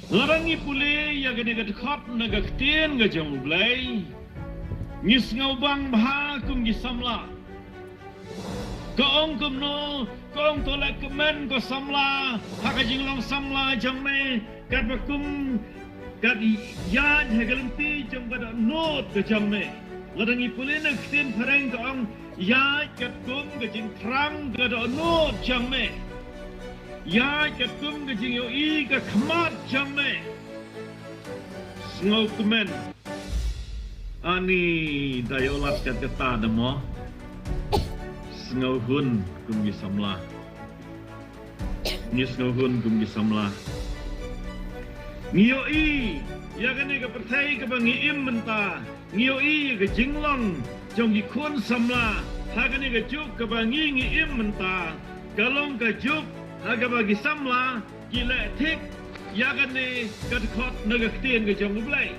Larangi pulih ya gede gede khot naga ketien gajang ublay. Ngis ngaubang bahakum gisamla. Kaong kumno, kaong tolak kemen ko samla. Haka jinglong samla jamme kat bakum kat yad hagalenti jam pada not ke jamme. Larangi pulih na ketien pareng kaong yad kat kum gajing terang gada not jamme. Ya katum ke jing yoi ke khamat jamme sngau kemen ani dayolat kat kata demo sngau hun kum gi samla ni sngau hun kum gi samla ngiyoi ya kane ke pertai ke bangi im menta ngiyoi ke jinglong jong gi khun samla ha kane ke juk ke bangi ngi im menta kalong ke juk Haga bagi samla gila tik ya kan ni kat khot naga ketien ke jong ublay.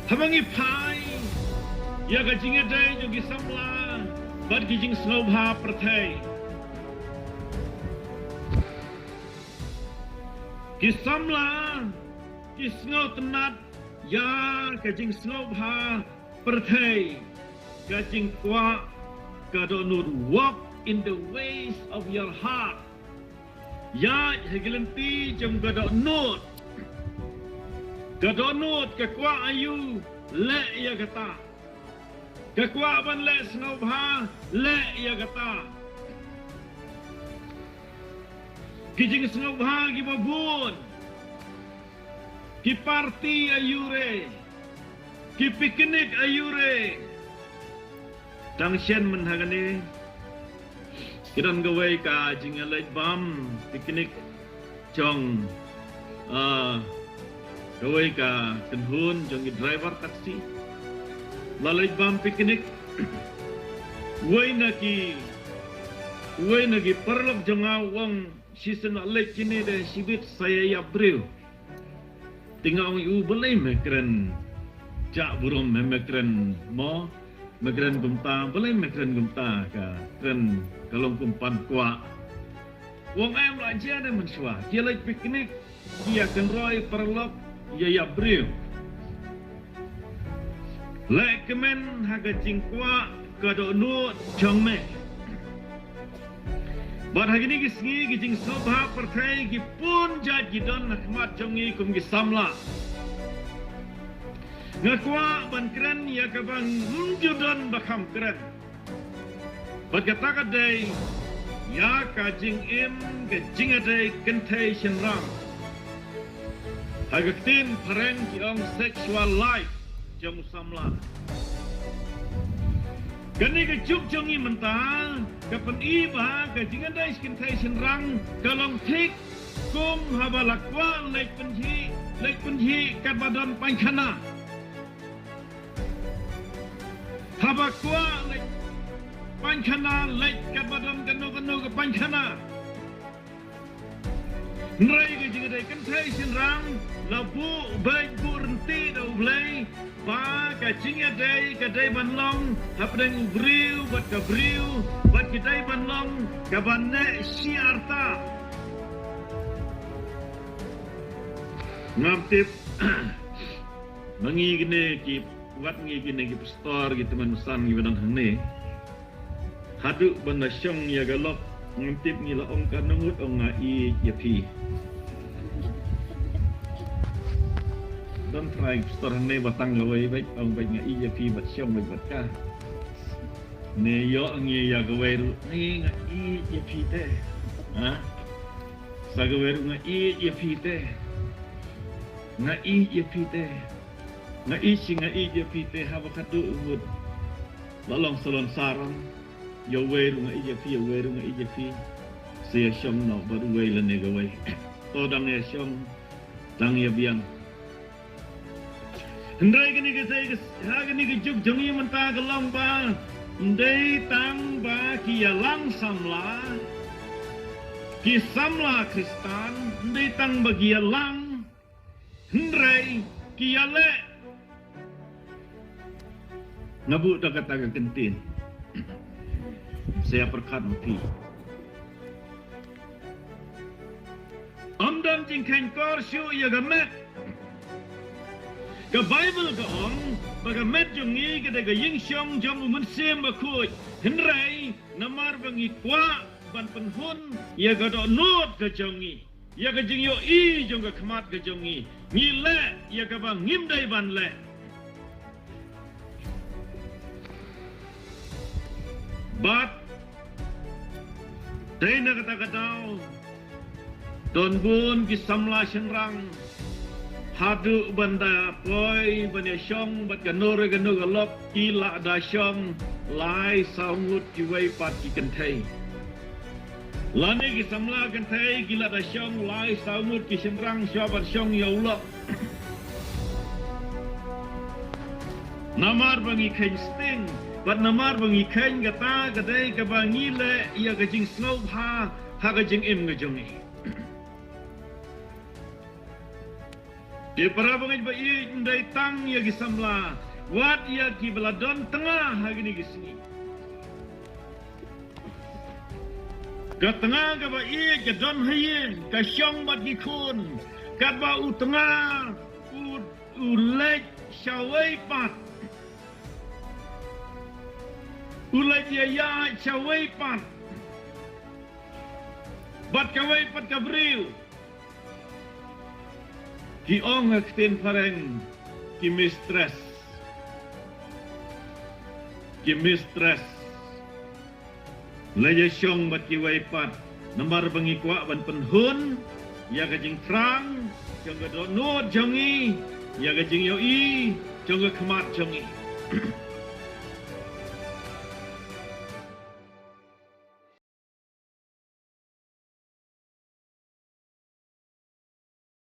Habangi pai ya ka jinga dai jogi samla bad ki jing snobha prathai. Ki samla ki snow tenat ya ka jing snobha prathai ka jing kwa God would walk in the ways of your heart. Ya hegelenti jam God not. God not kakwa ayu le ya kata. Kakwa ban le snobha le ya kata. Kijing snobha gibabun. Ki party ayure. Ki piknik ayure. Tangsyan menhagani kiran gawai ka jingalai bam piknik jong gawai ka kenhun jong driver taksi lalai bam piknik wai nagi perlok jonga wong season alek kini de sibit saya ya brew tinggal u boleh mekren jak burom mekren mo Megren gumta, boleh megren gumta ka kren kalong kumpan kwa. Wong em la dia ada mensua. Dia lagi piknik, dia akan roy perlok, ya ya brew. Lek kemen haga jingkwa kado nu jongme. Bad hagi ni gisngi gijing sobha perthai gi pun jad gidon nakmat jongi kum gi samla. Ngakwa ban keren ya kabang munjudan bakam keren. Berkata kadai ya kajing im kajing adai kentai shenram. Hagaktin pareng kiong sexual life jamu samla. Kani kejuk jongi mentah kapan iba kajing adai kentai shenram kalong tik kum habalakwa lek penji kat badan panchana. Habakwa lek panchana lek kat badan kanu ke panchana. Nrai ke jing dai kan thai sin rang la bu bai bu renti do blai ba ka jing dai ban long hap deng briu bat ka briu bat ki dai ban long ka ban ne siarta. Ngaptip mangi gene ki wat ngi gini ki pastor gitu manusan gi badan hane hadu banda syong ya galok ngintip ngi la ong kanungut ong ngai ya pi don try pastor hane batang gawai baik ong baik ngai ya pi bat syong baik bat ka ne yo ngi ya gawai ru ngai ya pi te ha sa gawai ru ngai ya pi te ngai ya pi te ngai dia pite haba kadu umut lalong salon sarang yo weru ngai dia pi sia syong no baru wei lene gawai to dang ya syong dang ya biang hendrai gini ke sai ha gini ke juk jongi menta gelong ba ndai tang ba ki ya lang samla ki samla kristan ndai tang bagi ya lang hendrai ki ya le ngabuk dah kata kentin. Saya perkat mati. don jing khen kor shu ya ga met ga bible ga ong ba ga met jong ngi ga de ga ying shong jong mun sem ba khoi hin rai namar bangi kwa ban pen hun ya ga do not ga jong ngi ya ga jing yo I jong ga khmat ga jong ngi le ya ga ba ngim dai ban le but dai na kata katau don bun ki samla shenrang hadu banda poi banya shong bat ganore ganur lop ki la da shong lai saungut ki wei pat ki kanthai lane ki samla kanthai ki la da shong lai saungut ki shenrang shabat shong yo lop namar bangi khain sting bat namar bangi khain gata gadai ka bangi le ya ga jing snow ha ga jing im ga jong ni di para bangi ba I ndai tang ya gi samla wat ya ki beladon tengah ha gini gi sini ga tengah ga ba I ga don hayin ka shong bat gi khun ka ba u tengah u lek shawai pat ulai dia ya chawai pat bat kawai pat kabril ki ong akten pareng ki mistress leje syong bat ki wai pat namar bangi kwa ban penhun ya ga jing frang jong ga do no jongi ya ga jing yo I jong ga khmat jongi